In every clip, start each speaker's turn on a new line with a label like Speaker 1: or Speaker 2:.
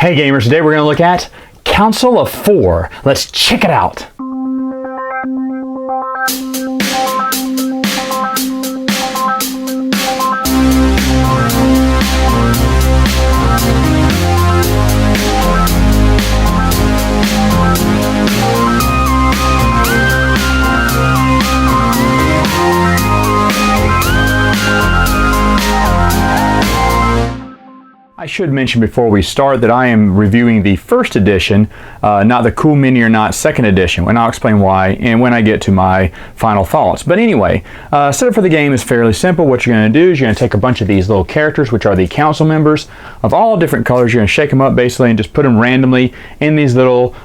Speaker 1: Hey gamers, today we're going to look at Council of Four. Let's check it out. I should mention before we start that I am reviewing the first edition, not the Cool Mini or Not second edition, and I'll explain why and when I get to my final thoughts. But anyway, setup for the game is fairly simple. What you're going to do is you're going to take a bunch of these little characters, which are the council members of all different colors. You're going to shake them up basically and just put them randomly in these little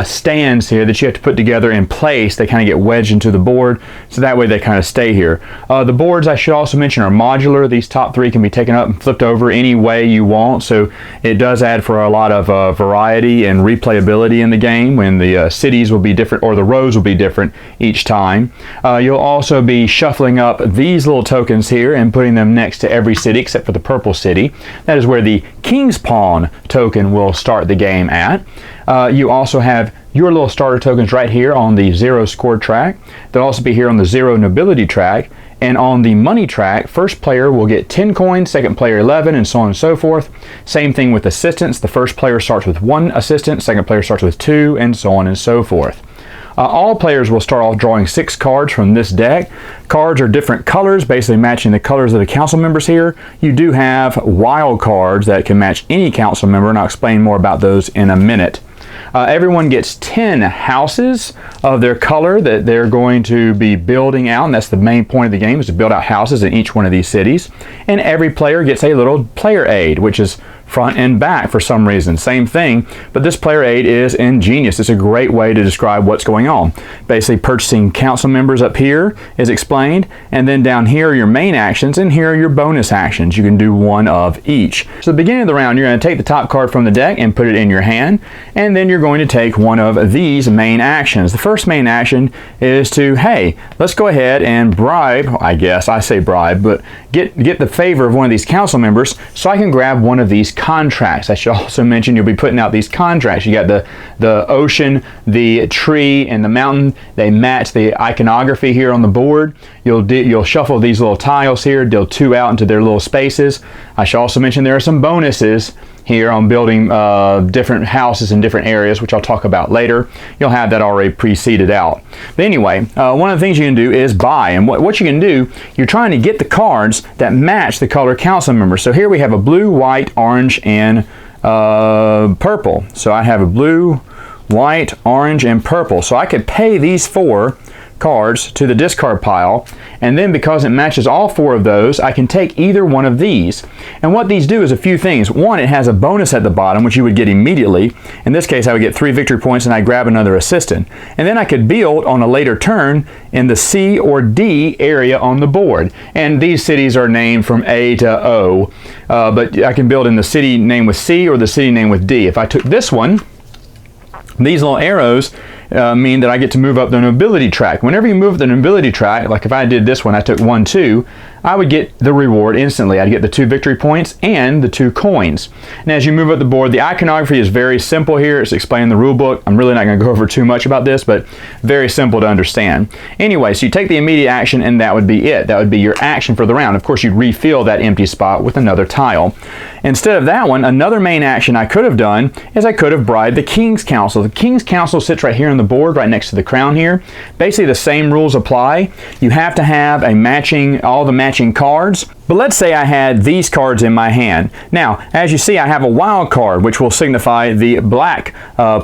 Speaker 1: stands here that you have to put together in place. They kind of get wedged into the board, so that way they kind of stay here. The boards, I should also mention, are modular. These top three can be taken up and flipped over any way you want. So it does add for a lot of variety and replayability in the game when the cities will be different, or the rows will be different each time. You'll also be shuffling up these little tokens here and putting them next to every city except for the purple city. That is where the King's Pawn token will start the game at. You also have your little starter tokens right here on the 0 score track. They'll also be here on the 0 nobility track. And on the money track, first player will get 10 coins, second player 11, and so on and so forth. Same thing with assistants. The first player starts with 1 assistant, second player starts with 2, and so on and so forth. All players will start off drawing 6 cards from this deck. Cards are different colors, basically matching the colors of the council members here. You do have wild cards that can match any council member, and I'll explain more about those in a minute. Everyone gets 10 houses of their color that they're going to be building out, and that's the main point of the game, is to build out houses in each one of these cities. And every player gets a little player aid, which is front and back for some reason. Same thing, but this player aid is ingenious. It's a great way to describe what's going on. Basically, purchasing council members up here is explained, and then down here are your main actions, and here are your bonus actions. You can do one of each. So at the beginning of the round, you're going to take the top card from the deck and put it in your hand, and then you're going to take one of these main actions. The first main action is to, hey, let's go ahead and bribe, I guess, I say bribe, but get the favor of one of these council members so I can grab one of these contracts. I should also mention you'll be putting out these contracts. You got the ocean, the tree, and the mountain. They match the iconography here on the board. You'll shuffle these little tiles here, deal 2 out into their little spaces. I should also mention there are some bonuses here on building different houses in different areas, which I'll talk about later. You'll have that already pre-seeded out. But anyway, one of the things you can do is buy. And what you can do, you're trying to get the cards that match the color council members. So here we have a blue, white, orange, and purple. So I have a blue, white, orange, and purple. So I could pay these 4 cards to the discard pile, and then because it matches all 4 of those, I can take either one of these. And what these do is a few things. One, it has a bonus at the bottom, which you would get immediately. In this case, I would get 3 victory points and I grab another assistant. And then I could build on a later turn in the C or D area on the board. And these cities are named from A to O, but I can build in the city name with C or the city name with D. If I took this one, these little arrows mean that I get to move up the nobility track. Whenever you move the nobility track, like if I did this one, I took 1, 2, I would get the reward instantly. I'd get the 2 victory points and the 2 coins. And as you move up the board, the iconography is very simple here. It's explained in the rule book. I'm really not going to go over too much about this, but very simple to understand. Anyway, so you take the immediate action and that would be it. That would be your action for the round. Of course, you'd refill that empty spot with another tile. Instead of that one, another main action I could have done is I could have bribed the King's Council. The King's Council sits right here on the board, right next to the crown here. Basically, the same rules apply. You have to have all the matching cards. But let's say I had these cards in my hand. Now, as you see, I have a wild card, which will signify the black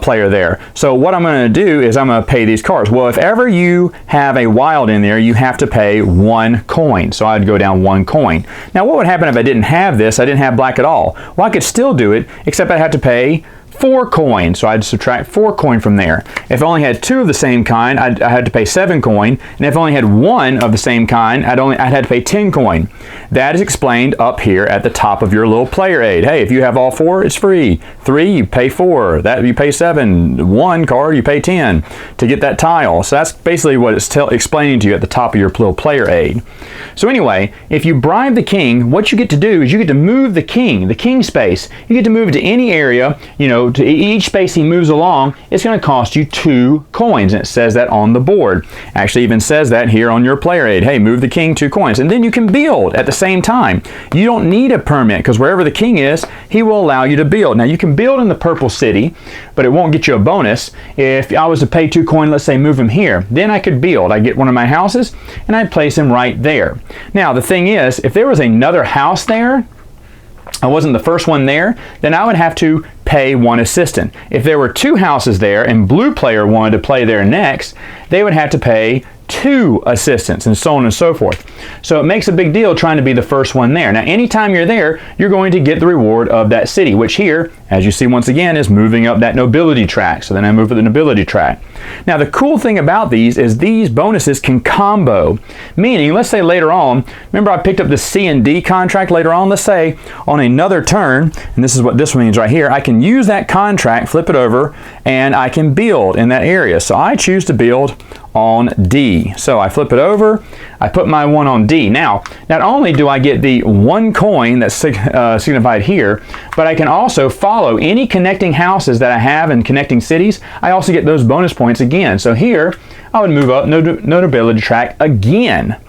Speaker 1: player there. So what I'm going to do is I'm going to pay these cards. Well, if ever you have a wild in there, you have to pay 1 coin. So I'd go down 1 coin. Now, what would happen if I didn't have this? I didn't have black at all. Well, I could still do it, except I'd have to pay 4 coin, so I'd subtract 4 coin from there. If I only had 2 of the same kind, I had to pay 7 coin, and if I only had 1 of the same kind, I'd had to pay 10 coin. That is explained up here at the top of your little player aid. Hey, if you have all 4, it's free. 3, you pay 4. That you pay 7. 1 card, you pay 10 to get that tile. So that's basically what it's explaining to you at the top of your little player aid. So anyway, if you bribe the king, what you get to do is you get to move the king space. You get to move it to any area, to each space he moves along, it's going to cost you 2 coins, and it says that on the board. Actually even says that here on your player aid. Hey, move the king 2 coins. And then you can build at the same time. You don't need a permit, because wherever the king is, he will allow you to build. Now you can build in the purple city, but it won't get you a bonus. If I was to pay 2 coin, let's say move him here, then I could build. I'd get one of my houses and I'd place him right there. Now the thing is, if there was another house there, I wasn't the first one there, then I would have to pay 1 assistant. If there were 2 houses there and blue player wanted to play there next, they would have to pay 2 assistants, and so on and so forth. So it makes a big deal trying to be the first one there. Now anytime you're there, you're going to get the reward of that city, which here, as you see once again, is moving up that nobility track. So then I move up the nobility track. Now the cool thing about these is these bonuses can combo, meaning let's say later on, remember I picked up the C and D contract later on, let's say on another turn, and this is what this one means right here, I can use that contract, flip it over, and I can build in that area. So I choose to build on D. So I flip it over, I put my 1 on D. Now, not only do I get the 1 coin that's signified here, but I can also follow any connecting houses that I have in connecting cities. I also get those bonus points again. So here, I would move up nobility track again.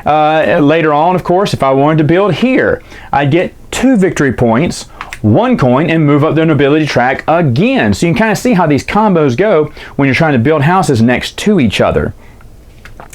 Speaker 1: Later on, of course, if I wanted to build here, I'd get 2 victory points, 1 coin, and move up the nobility track again. So you can kind of see how these combos go when you're trying to build houses next to each other.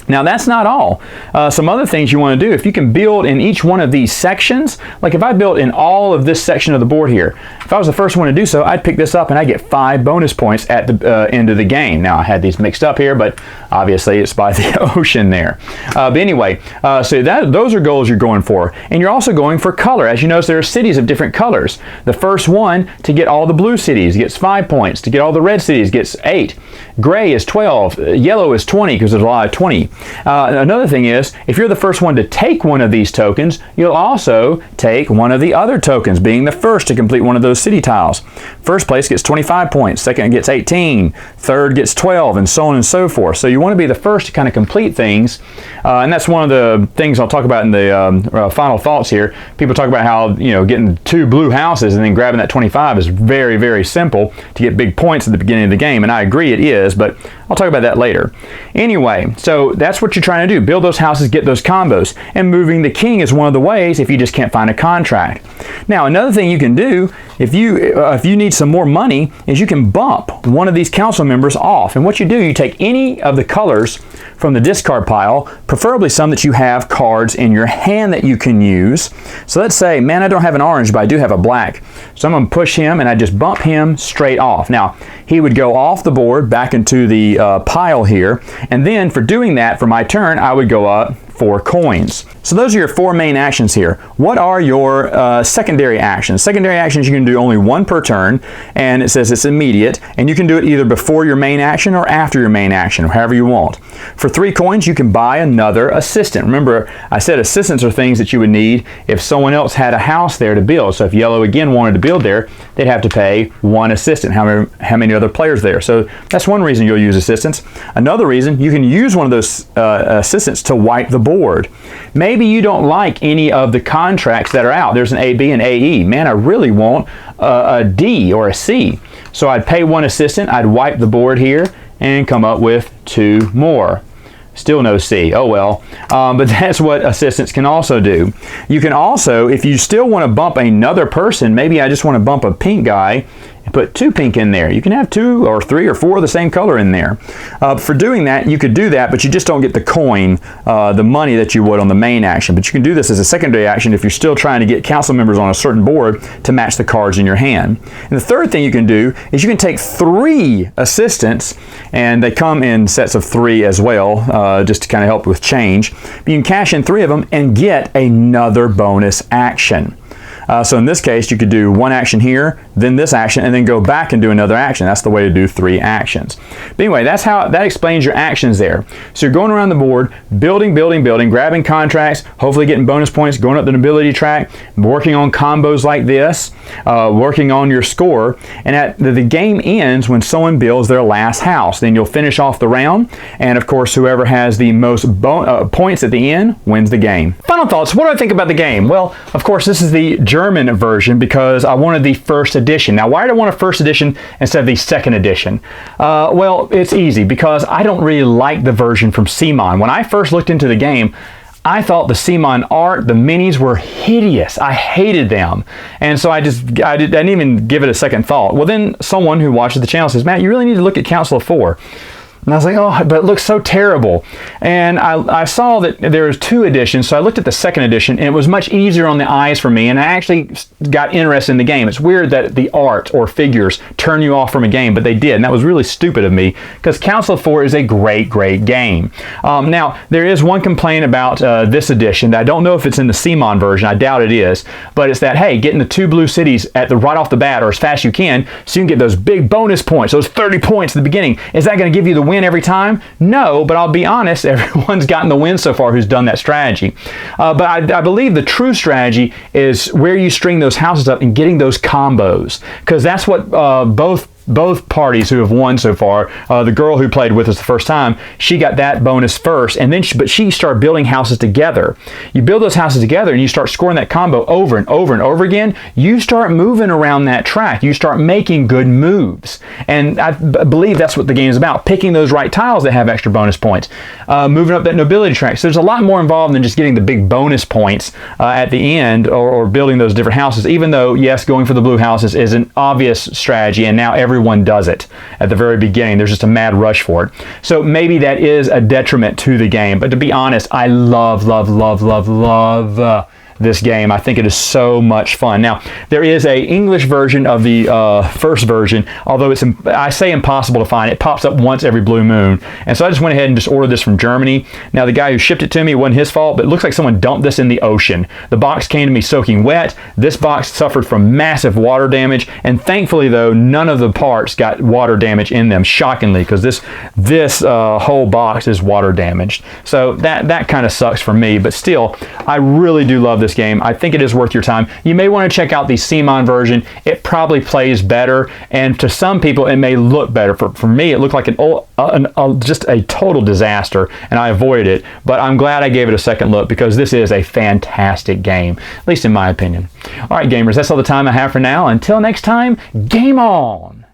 Speaker 1: Now that's not all. Some other things you want to do, if you can build in each one of these sections, like if I built in all of this section of the board here, if I was the first one to do so, I'd pick this up and I'd get 5 bonus points at the end of the game. Now I had these mixed up here, but obviously it's by the ocean there. But anyway, so those are goals you're going for. And you're also going for color. As you notice, there are cities of different colors. The first one to get all the blue cities gets 5 points. To get all the red cities gets 8. Gray is 12. Yellow is 20 because there's a lot of 20. Another thing is, if you're the first one to take one of these tokens, you'll also take one of the other tokens, being the first to complete one of those city tiles. First place gets 25 points, second gets 18, third gets 12, and so on and so forth. So you want to be the first to kind of complete things, and that's one of the things I'll talk about in the final thoughts here. People talk about how, getting 2 blue houses and then grabbing that 25 is very, very simple to get big points at the beginning of the game, and I agree it is, but I'll talk about that later. Anyway, so that's what you're trying to do. Build those houses, get those combos. And moving the king is one of the ways if you just can't find a contract. Now, another thing you can do if you need some more money is you can bump one of these council members off. And what you do, you take any of the colors from the discard pile, preferably some that you have cards in your hand that you can use. So let's say, man, I don't have an orange, but I do have a black. So I'm going to push him and I just bump him straight off. Now, he would go off the board back into the pile here. And then for doing that, for my turn, I would go up 4 coins. So those are your 4 main actions here. What are your secondary actions? Secondary actions, you can do only 1 per turn, and it says it's immediate, and you can do it either before your main action or after your main action, however you want. For 3 coins, you can buy another assistant. Remember, I said assistants are things that you would need if someone else had a house there to build. So if yellow again wanted to build there, they'd have to pay 1 assistant, how many other players there. So that's one reason you'll use assistants. Another reason, you can use one of those assistants to wipe the board. Maybe you don't like any of the contracts that are out. There's an A, B, and AE. Man, I really want a D or a C. So I'd pay 1 assistant, I'd wipe the board here, and come up with 2 more. Still no C. Oh well. But that's what assistants can also do. You can also, if you still want to bump another person, maybe I just want to bump a pink guy and put 2 pink in there. You can have 2 or 3 or 4 of the same color in there. For doing that, you could do that, but you just don't get the coin, the money that you would on the main action. But you can do this as a secondary action if you're still trying to get council members on a certain board to match the cards in your hand. And the third thing you can do is you can take 3 assistants, and they come in sets of 3 as well, just to kind of help with change. But you can cash in 3 of them and get another bonus action. So in this case, you could do one action here, then this action, and then go back and do another action. That's the way to do 3 actions. But anyway, that explains your actions there. So you're going around the board, building, grabbing contracts, hopefully getting bonus points, going up the nobility track, working on combos like this, working on your score, and the game ends when someone builds their last house. Then you'll finish off the round, and of course whoever has the most points at the end wins the game. Final thoughts, what do I think about the game? Well, of course this is the German version because I wanted the first edition. Now why did I want a first edition instead of the second edition? Well, it's easy because I don't really like the version from CMON. When I first looked into the game, I thought the CMON art, the minis were hideous. I hated them. And so I didn't even give it a second thought. Well, then someone who watches the channel says, Matt, you really need to look at Council of 4. And I was like, oh, but it looks so terrible. And I saw that there was 2 editions, so I looked at the second edition, and it was much easier on the eyes for me, and I actually got interested in the game. It's weird that the art or figures turn you off from a game, but they did, and that was really stupid of me, because Council of 4 is a great, great game. Now, there is one complaint about this edition. I don't know if it's in the CMON version. I doubt it is, but it's that, hey, getting the 2 blue cities right off the bat, or as fast as you can, so you can get those big bonus points, those 30 points at the beginning. Is that going to give you the win every time? No, but I'll be honest, everyone's gotten the win so far who's done that strategy. But I believe the true strategy is where you string those houses up and getting those combos, because that's what both parties who have won so far, the girl who played with us the first time, she got that bonus first, and then she started building houses together. You build those houses together and you start scoring that combo over and over and over again. You start moving around that track. You start making good moves. And I believe that's what the game is about, picking those right tiles that have extra bonus points, moving up that nobility track. So there's a lot more involved than just getting the big bonus points at the end or building those different houses, even though, yes, going for the blue houses is an obvious strategy, and now everyone does it at the very beginning. There's just a mad rush for it. So maybe that is a detriment to the game. But to be honest, I love this game. I think it is so much fun. Now, there is a English version of the first version, although it's, I say impossible to find. It pops up once every blue moon. And so I just went ahead and just ordered this from Germany. Now, the guy who shipped it to me, it wasn't his fault, but it looks like someone dumped this in the ocean. The box came to me soaking wet. This box suffered from massive water damage, and thankfully, though, none of the parts got water damage in them, shockingly, because this whole box is water damaged. So that kind of sucks for me, but still, I really do love this game. I think it is worth your time. You may want to check out the CMON version. It probably plays better, and to some people it may look better. For me, it looked like just a total disaster, and I avoided it, but I'm glad I gave it a second look because this is a fantastic game, at least in my opinion. All right, gamers, that's all the time I have for now. Until next time, game on!